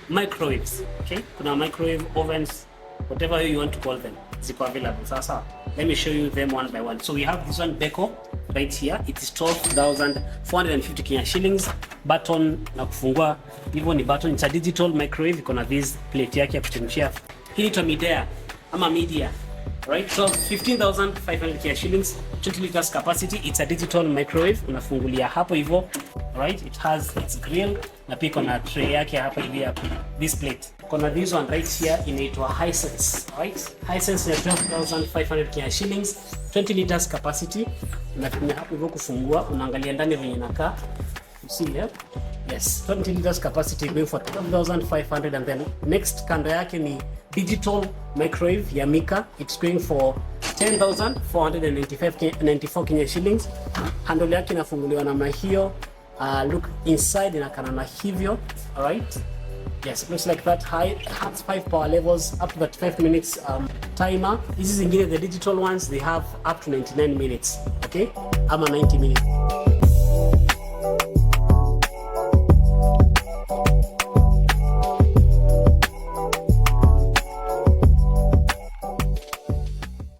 microwaves. Okay, kuna microwave ovens, whatever you want to call them, ziko available. Sasa let me show you them one by one. So we have this one Beko right here. It is 12,450 Kenya shillings. Button na kufungua hivyo ni button. It's a digital microwave. Iko na this plate yake ya kuchemshia. Hii ni Midea ama media, right? So 15,500 Kenya shillings, 20 liters capacity. It's a digital microwave. Unafungulia hapo hivyo, right? It has its grill na pia iko na tray yake hapa hivi hapo. This plate. Kuna this one right here inaitwa Nysis, right? Nysis ya 12,500 Kenya shillings, 20 liters capacity. Unatumia hapo hivyo kufungua, unaangalia ndani venye inakaa. You see here? Yes, 20 liters capacity going for 12,500, and then next kando yake ni digital microwave ya Mika. It's going for 10,494 Kenya shillings. Handle yake inafunguliwa namna hiyo. Look inside inakaa na hivyo, all right? Yes, it looks like that. High has 5 power levels up to that 5 minutes timer. This is the digital ones, they have up to 99 minutes, okay? Ama 90 minutes.